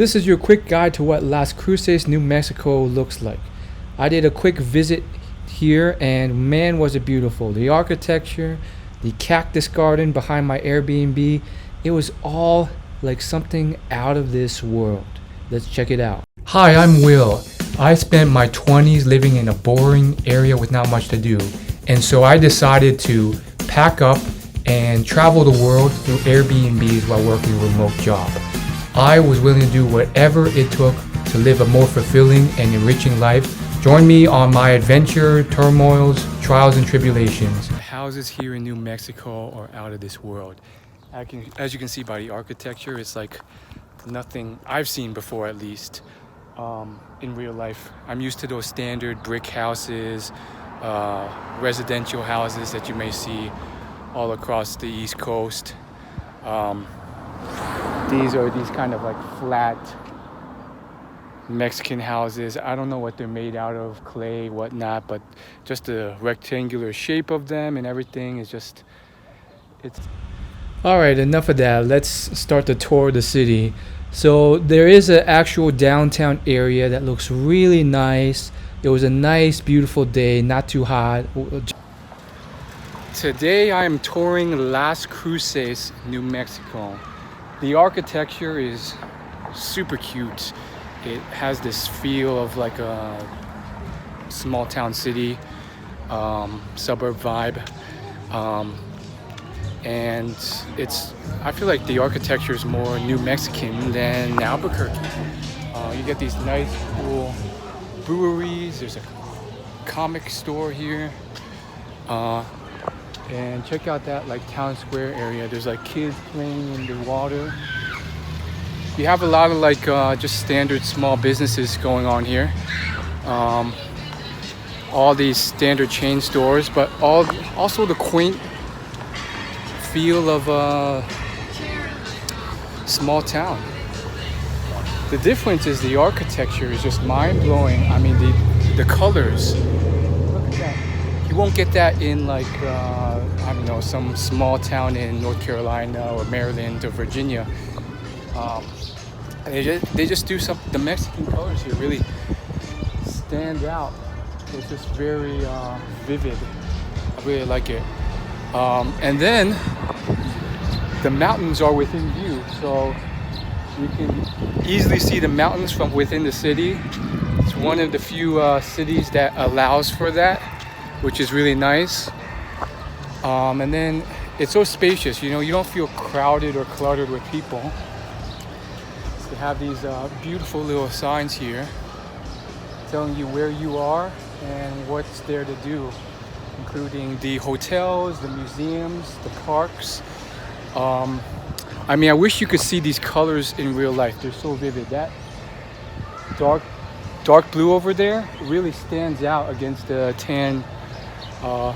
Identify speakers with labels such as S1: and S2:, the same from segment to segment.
S1: This is your quick guide to what Las Cruces, New Mexico looks like. I did a quick visit here and man was it beautiful. The architecture, the cactus garden behind my Airbnb, it was all like something out of this world. Let's check it out. Hi, I'm Will. I spent my 20s living in a boring area with not much to do. And so I decided to pack up and travel the world through Airbnbs while working a remote job. I was willing to do whatever it took to live a more fulfilling and enriching life. Join me on my adventure, turmoils, trials, and tribulations. The houses here in New Mexico are out of this world. As you can see by the architecture, it's like nothing I've seen before, at least in real life. I'm used to those standard brick houses, residential houses that you may see all across the East Coast. These are these kind of like flat Mexican houses. I don't know what they're made out of, clay, whatnot, but just the rectangular shape of them and everything is just, it's... All right, enough of that. Let's start the tour of the city. So there is an actual downtown area that looks really nice. It was a nice, beautiful day, not too hot. Today I am touring Las Cruces, New Mexico. The architecture is super cute. It has this feel of like a small town city, suburb vibe. And I feel like the architecture is more New Mexican than Albuquerque. You get these nice, cool breweries. There's a comic store here. And check out that like town square area. There's like kids playing in the water. You have a lot of like just standard small businesses going on here. All these standard chain stores, but also the quaint feel of a small town. The difference is the architecture is just mind-blowing. I mean, the colors. Look at that. You won't get that in like, I don't know, some small town in North Carolina or Maryland or Virginia. They just do the Mexican colors here really stand out. It's just very vivid. I really like it. And then the mountains are within view, so you can easily see the mountains from within the city. It's one of the few cities that allows for that, which is really nice. And then it's so spacious, you know, you don't feel crowded or cluttered with people. They have these beautiful little signs here telling you where you are and what's there to do, including the hotels, the museums, the parks. I mean, I wish you could see these colors in real life. They're so vivid. That dark blue over there really stands out against the tan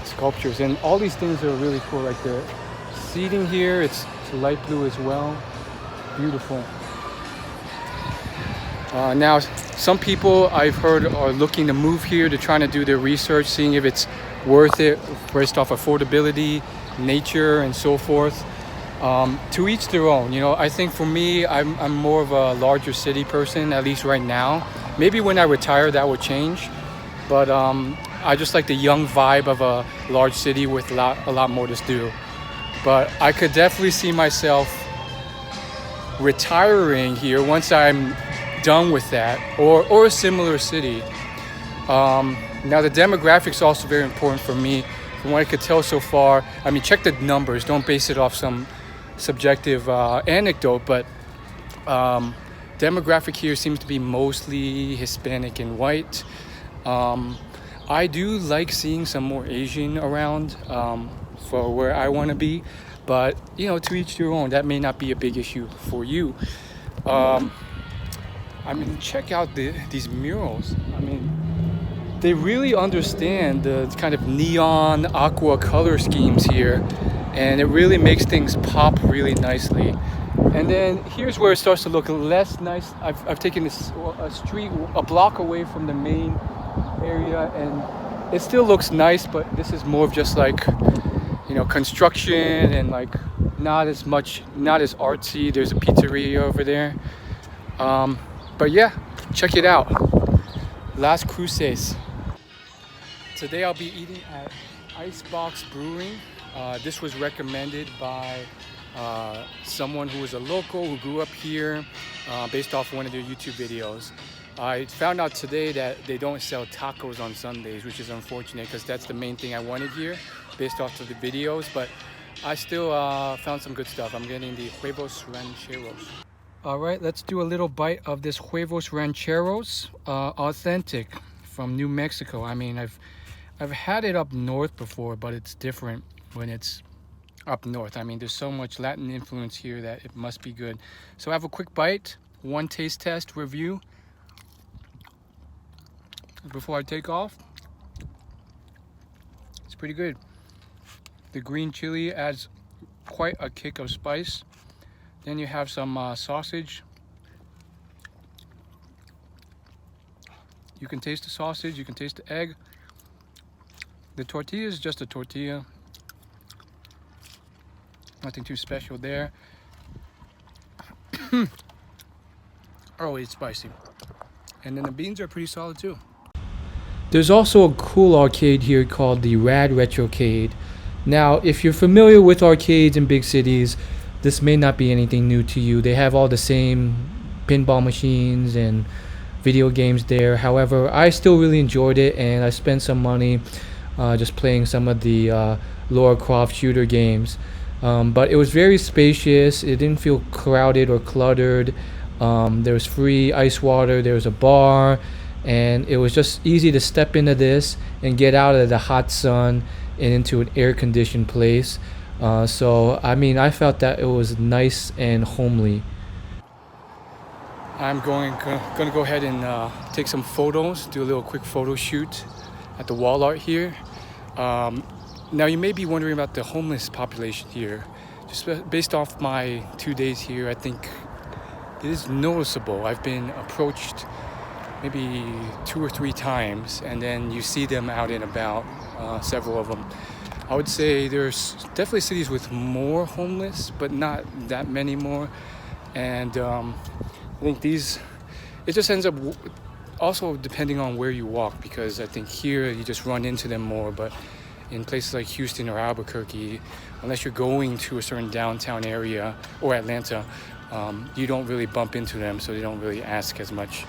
S1: sculptures. And all these things are really cool. Like the seating here, it's light blue as well. Beautiful. Now, some people I've heard are looking to move here to trying to do their research, seeing if it's worth it based off affordability, nature, and so forth. To each their own. You know, I think for me, I'm more of a larger city person, at least right now. Maybe when I retire, that will change. But I just like the young vibe of a large city with a lot more to do. But I could definitely see myself retiring here once I'm done with that, or a similar city. Now the demographics are also very important for me. From what I could tell so far, I mean, check the numbers. Don't base it off some subjective anecdote, but demographic here seems to be mostly Hispanic and white. I do like seeing some more Asian around for where I want to be, but you know, to each their own. That may not be a big issue for you. I mean, check out these murals. I mean, they really understand the kind of neon aqua color schemes here, and it really makes things pop really nicely. And then here's where it starts to look less nice. I've taken a street a block away from the main area, and it still looks nice, but this is more of just like, you know, construction and like not as artsy. There's a pizzeria over there. But yeah, check it out. Las Cruces. Today I'll be eating at Icebox Brewing. This was recommended by someone who was a local who grew up here based off one of their YouTube videos. I found out today that they don't sell tacos on Sundays, which is unfortunate because that's the main thing I wanted here based off of the videos, but I still found some good stuff. I'm getting the Huevos Rancheros. All right, let's do a little bite of this Huevos Rancheros, authentic from New Mexico. I mean, I've had it up north before, but it's different when it's up north. I mean, there's so much Latin influence here that it must be good. So I have a quick bite, one taste test review before I take off. It's pretty good. The green chili adds quite a kick of spice. Then you have some sausage. You can taste the sausage, you can taste the egg. The tortilla is just a tortilla. Nothing too special there. Oh, it's spicy. And then the beans are pretty solid too. There's also a cool arcade here called the Rad Retrocade. Now, if you're familiar with arcades in big cities, this may not be anything new to you. They have all the same pinball machines and video games there. However, I still really enjoyed it, and I spent some money just playing some of the Lara Croft shooter games. But it was very spacious. It didn't feel crowded or cluttered. There was free ice water. There was a bar. And it was just easy to step into this and get out of the hot sun and into an air-conditioned place. So, I mean, I felt that it was nice and homely. I'm gonna go ahead and take some photos, do a little quick photo shoot at the wall art here. Now, you may be wondering about the homeless population here. Just based off my 2 days here, I think it is noticeable. I've been approached maybe 2 or 3 times, and then you see them out and about, several of them. I would say there's definitely cities with more homeless, but not that many more. And I think it just ends up also depending on where you walk, because I think here you just run into them more, but in places like Houston or Albuquerque, unless you're going to a certain downtown area or Atlanta, you don't really bump into them, so they don't really ask as much.